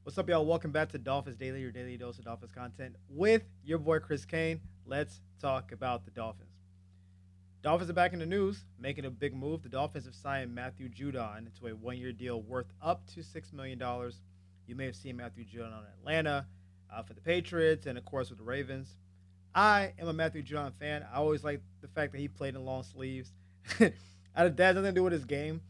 What's up, y'all? Welcome back to Dolphins Daily, your daily dose of Dolphins content with your boy Chris Kane. Let's talk about the Dolphins. Dolphins are back in the news, making a big move. The Dolphins have signed Matthew Judon to a one-year deal worth up to $6 million. You may have seen Matthew Judon on Atlanta for the Patriots and, of course, with the Ravens. I am a Matthew Judon fan. I always like the fact that he played in long sleeves. That has nothing to do with his game,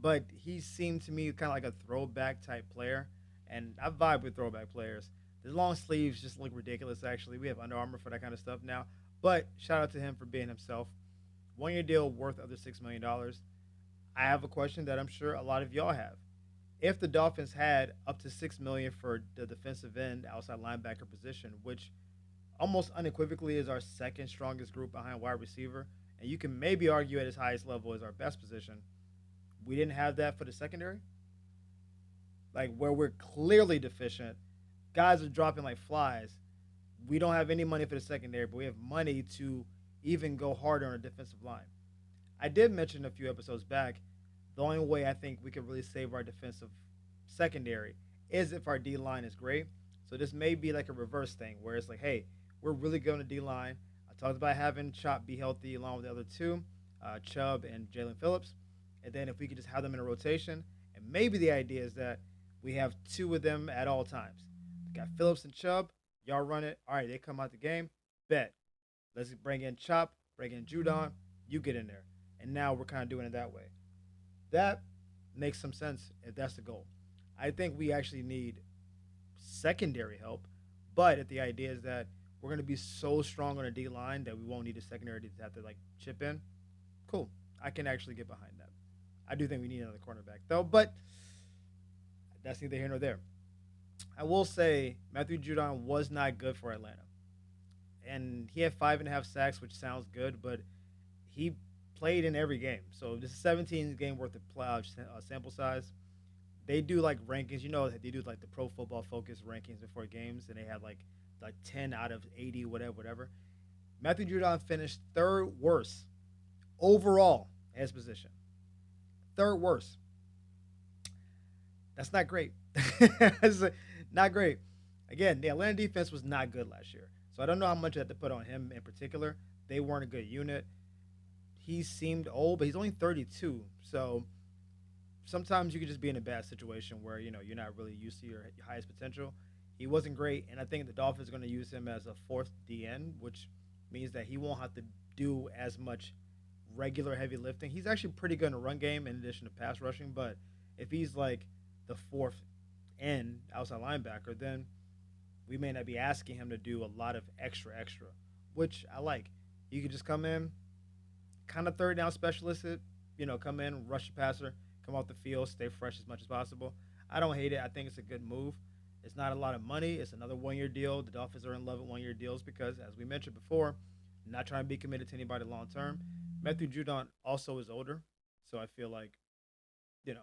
but he seemed to me kind of like a throwback type player, and I vibe with throwback players. The long sleeves just look ridiculous. Actually, we have Under Armour for that kind of stuff now. But shout out to him for being himself. One-year deal worth up to $6 million. I have a question that I'm sure a lot of y'all have. If the Dolphins had up to $6 million for the defensive end outside linebacker position, which almost unequivocally is our second strongest group behind wide receiver, and you can maybe argue at its highest level is our best position. We didn't have that for the secondary, like where we're clearly deficient. Guys are dropping like flies. We don't have any money for the secondary, but we have money to even go harder on a defensive line. I did mention a few episodes back, the only way I think we could really save our defensive secondary is if our D line is great. So this may be like a reverse thing where it's like, hey, we're really going to D line. I talked about having Chop be healthy along with the other two, Chubb and Jalen Phillips. And then if we could just have them in a rotation, and maybe the idea is that we have two of them at all times. We got Phillips and Chubb. Y'all run it. All right, they come out the game. Bet. Let's bring in Chop, bring in Judon. You get in there. And now we're kind of doing it that way. That makes some sense if that's the goal. I think we actually need secondary help, but if the idea is that we're going to be so strong on a D line that we won't need a secondary to have to like chip in, cool. I can actually get behind that. I do think we need another cornerback though, but that's neither here nor there. I will say Matthew Judon was not good for Atlanta, and he had 5.5 sacks, which sounds good, but he played in every game. So this is 17 game worth of sample size. They do like rankings. You know, they do like the Pro Football Focus rankings before games, and they had like 10 out of 80, whatever, whatever. Matthew Judon finished third worst overall at his position. Third worst. That's not great. That's not great. Again, the Atlanta defense was not good last year. So I don't know how much I have to put on him in particular. They weren't a good unit. He seemed old, but he's only 32. So sometimes you could just be in a bad situation where you're not really used to your highest potential. He wasn't great, and I think the Dolphins are going to use him as a fourth DN, which means that he won't have to do as much regular heavy lifting. He's actually pretty good in the run game in addition to pass rushing, but if he's like the fourth end outside linebacker, then we may not be asking him to do a lot of extra, which I like. You could just come in, kind of third down specialist it, come in, rush the passer, come off the field, stay fresh as much as possible. I don't hate it. I think it's a good move. It's not a lot of money. It's another one-year deal. The Dolphins are in love with one-year deals because, as we mentioned before, not trying to be committed to anybody long term. Matthew Judon also is older, so I feel like, you know,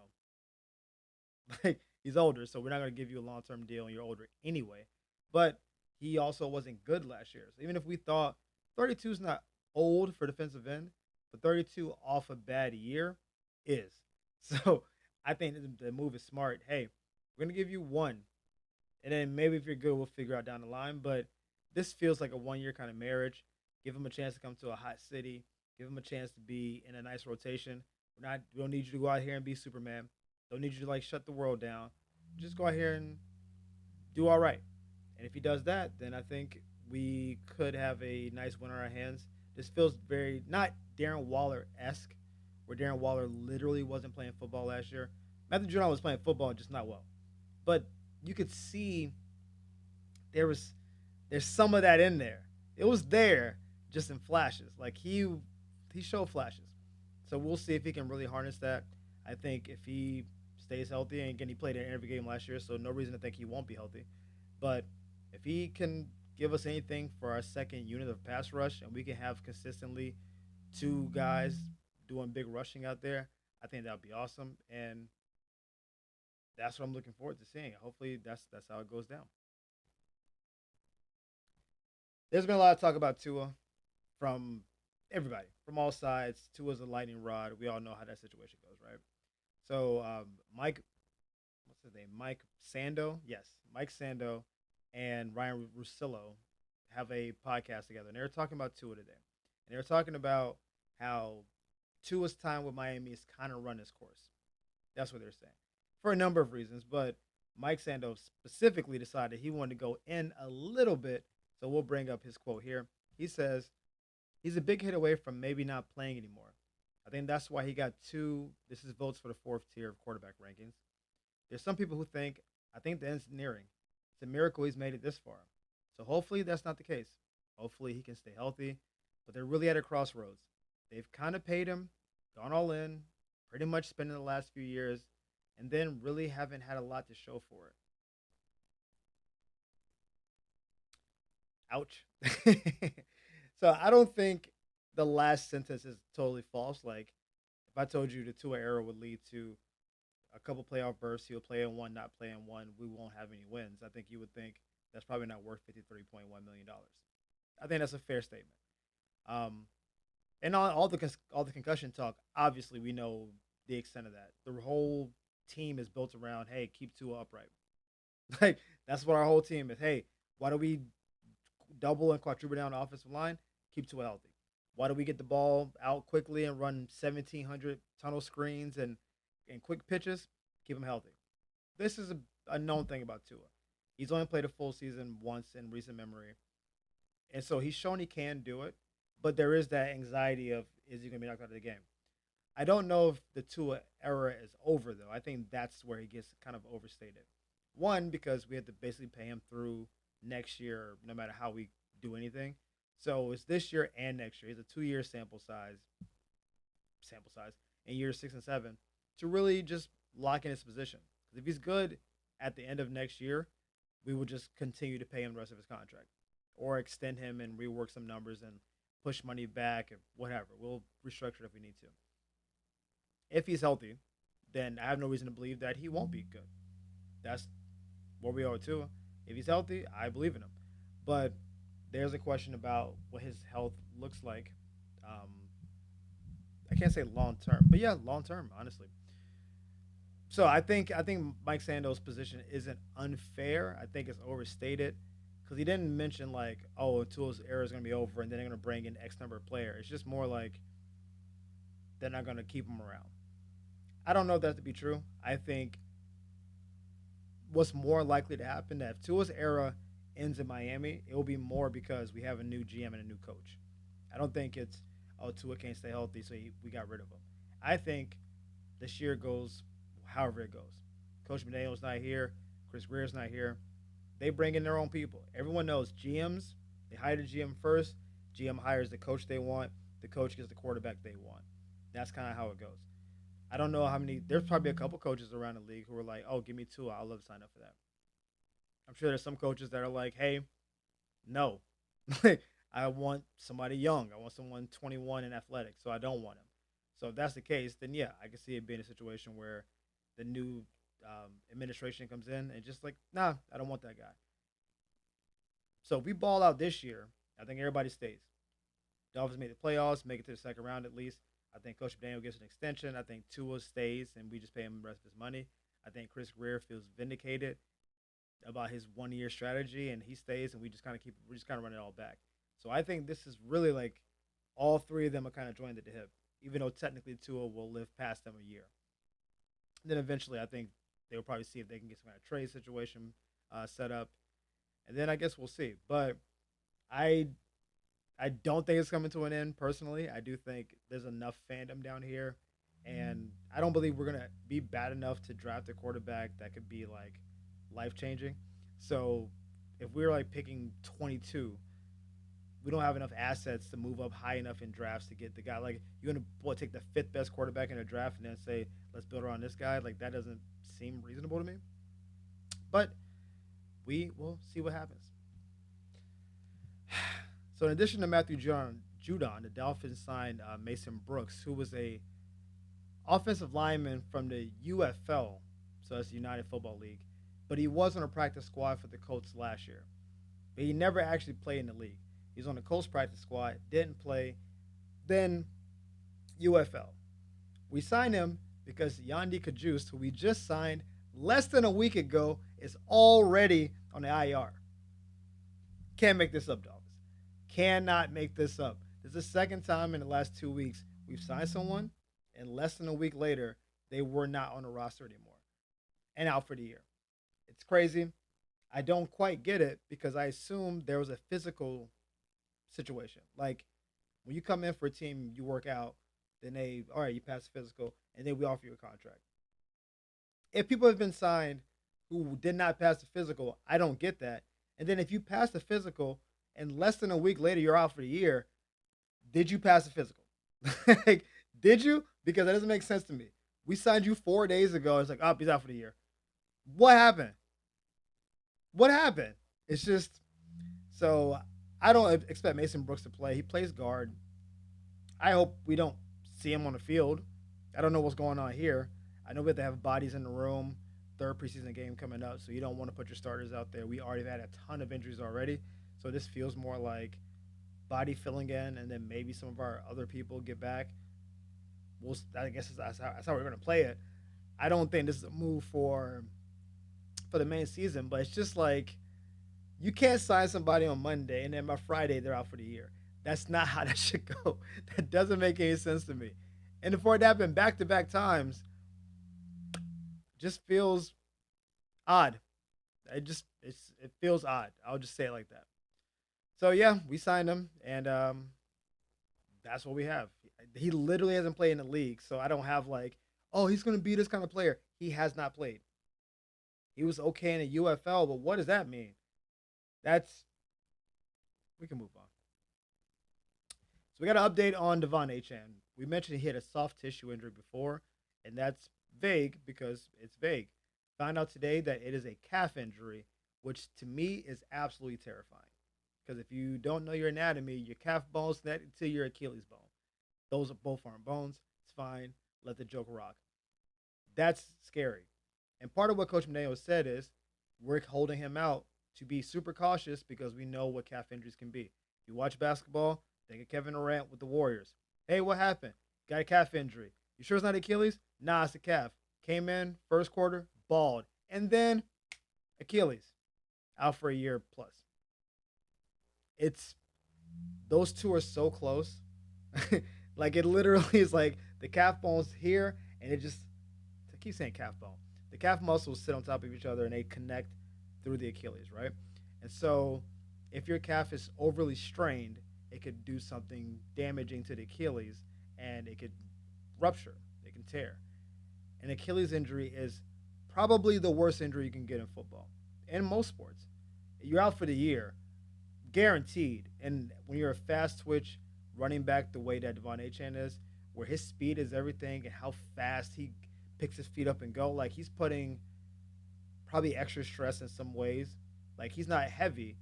like he's older, so we're not going to give you a long-term deal and you're older anyway. But he also wasn't good last year. So even if we thought 32 is not old for defensive end, but 32 off a bad year is. So I think the move is smart. Hey, we're going to give you one. And then maybe if you're good, we'll figure out down the line. But this feels like a one-year kind of marriage. Give him a chance to come to a hot city. Give him a chance to be in a nice rotation. We don't need you to go out here and be Superman. Don't need you to like shut the world down. Just go out here and do all right. And if he does that, then I think we could have a nice win on our hands. This feels very not Darren Waller esque, where Darren Waller literally wasn't playing football last year. Matthew Judon was playing football, just not well. But you could see there was there's some of that in there. It was there, just in flashes. Like he showed flashes. So we'll see if he can really harness that. I think if he stays healthy, and again he played in every game last year, so no reason to think he won't be healthy. But if he can give us anything for our second unit of pass rush, and we can have consistently two guys doing big rushing out there, I think that would be awesome. And that's what I'm looking forward to seeing. Hopefully, that's how it goes down. There's been a lot of talk about Tua from everybody, from all sides. Tua's a lightning rod. We all know how that situation goes, right? So, Mike, what's his name? Mike Sando. Yes, Mike Sando and Ryan Russillo have a podcast together, and they were talking about Tua today, and they were talking about how Tua's time with Miami is kind of run its course. That's what they're saying for a number of reasons, but Mike Sando specifically decided he wanted to go in a little bit, so we'll bring up his quote here. He says he's a big hit away from maybe not playing anymore. I think that's why he got two. This is votes for the fourth tier of quarterback rankings. There's some people who think, I think the end's nearing. It's a miracle he's made it this far. So hopefully that's not the case. Hopefully he can stay healthy. But they're really at a crossroads. They've kind of paid him, gone all in, pretty much spending the last few years, and then really haven't had a lot to show for it. Ouch. So I don't think the last sentence is totally false. Like if I told you the Tua era would lead to a couple playoff bursts, he'll play in one, not play in one, we won't have any wins. I think you would think that's probably not worth $53.1 million. I think that's a fair statement. Um, and all the concussion talk, obviously we know the extent of that. The whole team is built around, hey, keep Tua upright. Like that's what our whole team is. Hey, why do we double and quadruple down the offensive line? Keep Tua healthy. Why do we get the ball out quickly and run 1,700 tunnel screens and quick pitches? Keep him healthy. This is a known thing about Tua. He's only played a full season once in recent memory. And so he's shown he can do it, but there is that anxiety of, is he going to be knocked out of the game? I don't know if the Tua era is over, though. I think that's where he gets kind of overstated. One, because we have to basically pay him through next year, no matter how we do anything. So it's this year and next year. It's a 2-year sample size, in years 6 and 7 to really just lock in his position. Because if he's good at the end of next year, we will just continue to pay him the rest of his contract or extend him and rework some numbers and push money back and whatever. We'll restructure it if we need to. If he's healthy, then I have no reason to believe that he won't be good. That's what we owe it to. If he's healthy, I believe in him. But there's a question about what his health looks like. Um, I can't say long term, but yeah, long term, honestly. So I think Mike Sando's position isn't unfair. I think it's overstated because he didn't mention like, oh, Tua's era is going to be over and then they're going to bring in X number of players. It's just more like they're not going to keep him around. I don't know if that to be true. I think what's more likely to happen that if Tua's era ends in Miami, it will be more because we have a new GM and a new coach. I don't think it's, oh, Tua can't stay healthy, so we got rid of him. I think this year goes however it goes. Coach McDaniel's not here. Chris Greer's not here. They bring in their own people. Everyone knows GMs, they hire the GM first. GM hires the coach they want. The coach gets the quarterback they want. That's kind of how it goes. I don't know how many. There's probably a couple coaches around the league who are like, "Oh, give me Tua. I'll love to sign up for that." I'm sure there's some coaches that are like, "Hey, no, I want somebody young. I want someone 21 and athletic, so I don't want him." So if that's the case, then yeah, I can see it being a situation where the new administration comes in and just like, nah, I don't want that guy. So if we ball out this year, I think everybody stays. Dolphins make the playoffs, make it to the second round at least. I think Coach Daniel gets an extension. I think Tua stays, and we just pay him the rest of his money. I think Chris Greer feels vindicated about his 1-year strategy, and he stays, and we just kind of run it all back. So I think this is really like all three of them are kind of joined at the hip, even though technically Tua will live past them a year. And then eventually, I think they'll probably see if they can get some kind of trade situation set up, and then I guess we'll see. But I I don't think it's coming to an end personally. I do think there's enough fandom down here, and I don't believe we're gonna be bad enough to draft a quarterback that could be like life changing. So if we're like picking 22, we don't have enough assets to move up high enough in drafts to get the guy. Like you're gonna take the fifth best quarterback in a draft and then say let's build around this guy. Like that doesn't seem reasonable to me. But we will see what happens. So in addition to Matthew Judon, the Dolphins signed Mason Brooks, who was a offensive lineman from the UFL, so that's the United Football League, but he was on a practice squad for the Colts last year. But he never actually played in the league. He was on the Colts practice squad, didn't play, then UFL. We signed him because Yandy Kajust, who we just signed less than a week ago is already on the IR. Can't make this up, Dolphins. Cannot make this up. This is the second time in the last 2 weeks we've signed someone, and less than a week later, they were not on the roster anymore and out for the year. It's crazy. I don't quite get it because I assumed there was a physical situation. Like when you come in for a team, you work out, then all right, you pass the physical, and then we offer you a contract. If people have been signed who did not pass the physical, I don't get that. And then if you pass the physical and less than a week later you're out for the year, did you pass the physical? Like, did you? Because that doesn't make sense to me. We signed you 4 days ago. It's like, oh, he's out for the year. What happened? What happened? It's just so I don't expect Mason Brooks to play. He plays guard. I hope we don't see him on the field. I don't know what's going on here. I know we have to have bodies in the room. Third preseason game coming up, so you don't want to put your starters out there. We already had a ton of injuries already, so this feels more like body filling in, and then maybe some of our other people get back. I guess that's how we're going to play it. I don't think this is a move for the main season, but it's just like you can't sign somebody on Monday and then by Friday they're out for the year. That's not how that should go. That doesn't make any sense to me. And for it to happen back to back times, just feels odd. It feels odd. I'll just say it like that. So yeah, we signed him, and that's what we have. He literally hasn't played in the league, so I don't have like, oh, he's going to be this kind of player. He has not played. He was okay in the UFL, but what does that mean? We can move on. So we got an update on Devon Achane. We mentioned he had a soft tissue injury before, and that's vague because it's vague. Found out today that it is a calf injury, which to me is absolutely terrifying. Because if you don't know your anatomy, your calf bone's connected to your Achilles bone. Those are both aren't bones. It's fine. Let the joke rock. That's scary. And part of what Coach Mineo said is we're holding him out to be super cautious because we know what calf injuries can be. If you watch basketball, think of Kevin Durant with the Warriors. Hey, what happened? Got a calf injury. You sure it's not Achilles? Nah, it's a calf. Came in, first quarter, balled. And then Achilles. Out for a year plus. Those two are so close. Like it literally is like the calf bone's here and I keep saying calf bone. The calf muscles sit on top of each other and they connect through the Achilles, right? And so if your calf is overly strained, it could do something damaging to the Achilles and it could rupture, it can tear. An Achilles injury is probably the worst injury you can get in football, in most sports. You're out for the year, guaranteed. And when you're a fast twitch running back the way that Devon Achane is, where his speed is everything and how fast he picks his feet up and go, like he's putting probably extra stress in some ways. Like he's not heavy,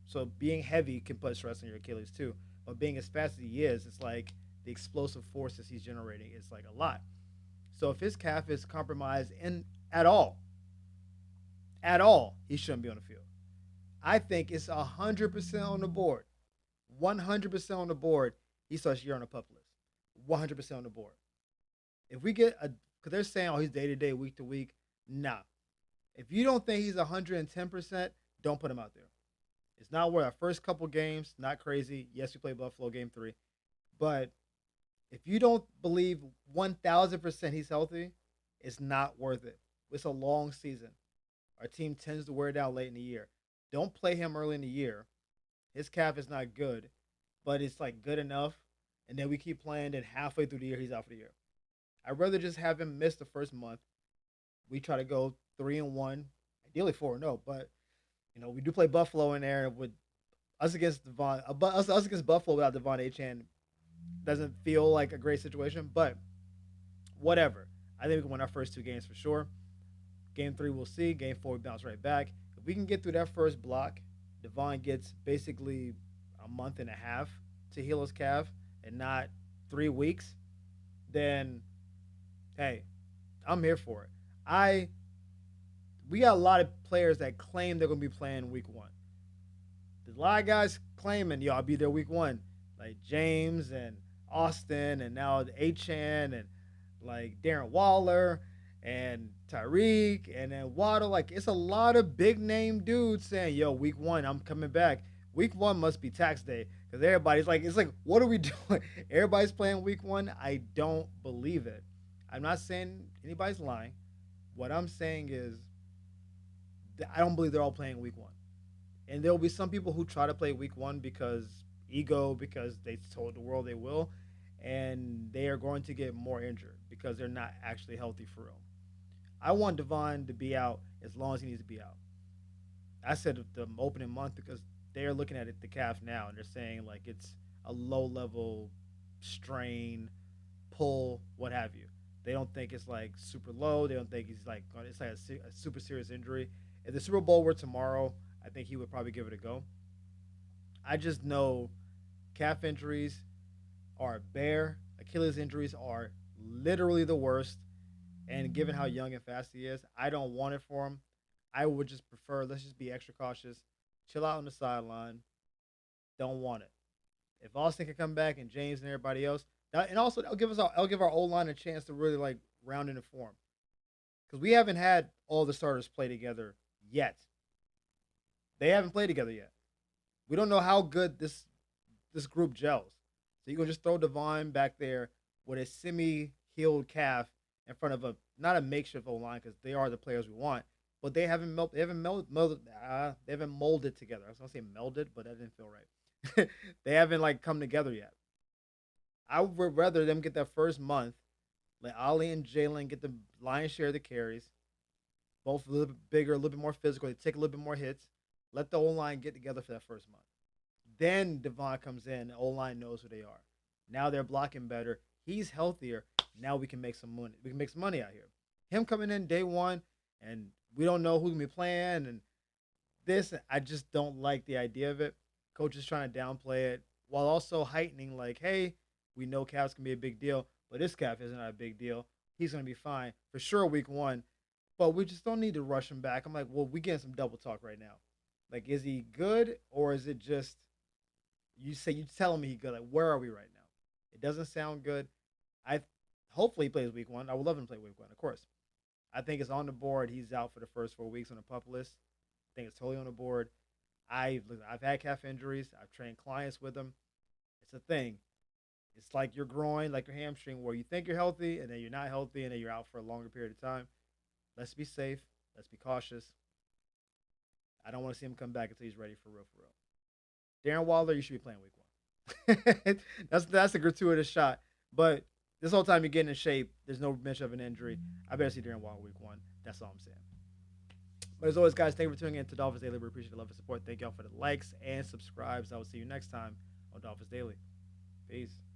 so being heavy can put stress on your Achilles too. But being as fast as he is, it's like the explosive forces he's generating is like a lot. So if his calf is compromised at all, he shouldn't be on the field. I think it's 100% on the board. 100% on the board. He starts year on the pup list. 100% on the board. If we get because they're saying, oh, he's day to day, week to week. Nah. If you don't think he's 110%, don't put him out there. It's not worth our first couple games. Not crazy. Yes, we play Buffalo game 3. But if you don't believe 1,000% he's healthy, it's not worth it. It's a long season. Our team tends to wear down late in the year. Don't play him early in the year. His calf is not good, but it's like good enough. And then we keep playing, and halfway through the year, he's out for the year. I'd rather just have him miss the first month. We try to go 3-1, ideally 4-0, but we do play Buffalo in there with us against us against Buffalo without Devon Achane doesn't feel like a great situation, but whatever. I think we can win our first 2 games for sure. Game 3, we'll see. Game 4, we bounce right back. If we can get through that first block, Devon gets basically a month and a half to heal his calf and not 3 weeks, then, hey, I'm here for it. We got a lot of players that claim they're going to be playing week 1. There's a lot of guys claiming, I'll be there week 1. Like James and Austin and now Achane and like Darren Waller and Tyreek, and then Waddle. Like, it's a lot of big name dudes saying, "Yo, week one, I'm coming back." Week one must be tax day because everybody's like, "It's like, what are we doing?" Everybody's playing week one. I don't believe it. I'm not saying anybody's lying. What I'm saying is, I don't believe they're all playing week one. And there'll be some people who try to play week one because ego, because they told the world they will, and they are going to get more injured because they're not actually healthy for real. I want Devon to be out as long as he needs to be out. I said the opening month because they're looking at it the calf now and they're saying like it's a low level strain, pull, what have you. They don't think it's like super low. They don't think he's like it's like a super serious injury. If the Super Bowl were tomorrow, I think he would probably give it a go. I just know calf injuries are bare. Achilles injuries are literally the worst. And given how young and fast he is, I don't want it for him. I would just prefer let's just be extra cautious, chill out on the sideline. Don't want it. If Austin can come back and James and everybody else, and also I'll give our O line a chance to really like round into form because we haven't had all the starters play together yet. They haven't played together yet. We don't know how good this group gels. So you can just throw Devon back there with a semi-healed calf in front of a not a makeshift O line because they are the players we want, but they haven't molded together. I was gonna say melded, but that didn't feel right. They haven't like come together yet. I would rather them get that first month, let Ali and Jalen get the lion's share of the carries, both a little bit bigger, a little bit more physical. They take a little bit more hits. Let the O line get together for that first month. Then Devon comes in. The O line knows who they are. Now they're blocking better. He's healthier. Now we can make some money. We can make some money out here. Him coming in day one, and we don't know who's gonna be playing, and this I just don't like the idea of it. Coach is trying to downplay it while also heightening like, hey, we know calves can be a big deal, but this calf isn't a big deal. He's gonna be fine for sure week one, but we just don't need to rush him back. I'm like, well, we getting some double talk right now. Like, is he good or is it just you telling me he good? Like, where are we right now? It doesn't sound good. I hopefully he plays week one. I would love him to play week one, of course. I think it's on the board. He's out for the first 4 weeks on the pup list. I think it's totally on the board. I've had calf injuries. I've trained clients with them. It's a thing. It's like your groin, like your hamstring, where you think you're healthy and then you're not healthy and then you're out for a longer period of time. Let's be safe. Let's be cautious. I don't want to see him come back until he's ready for real, for real. Darren Waller, you should be playing week one. That's a gratuitous shot. But this whole time you're getting in shape, there's no mention of an injury. I better see Darren Waller week one. That's all I'm saying. But as always, guys, thank you for tuning in to Dolphins Daily. We appreciate the love and support. Thank y'all for the likes and subscribes. I will see you next time on Dolphins Daily. Peace.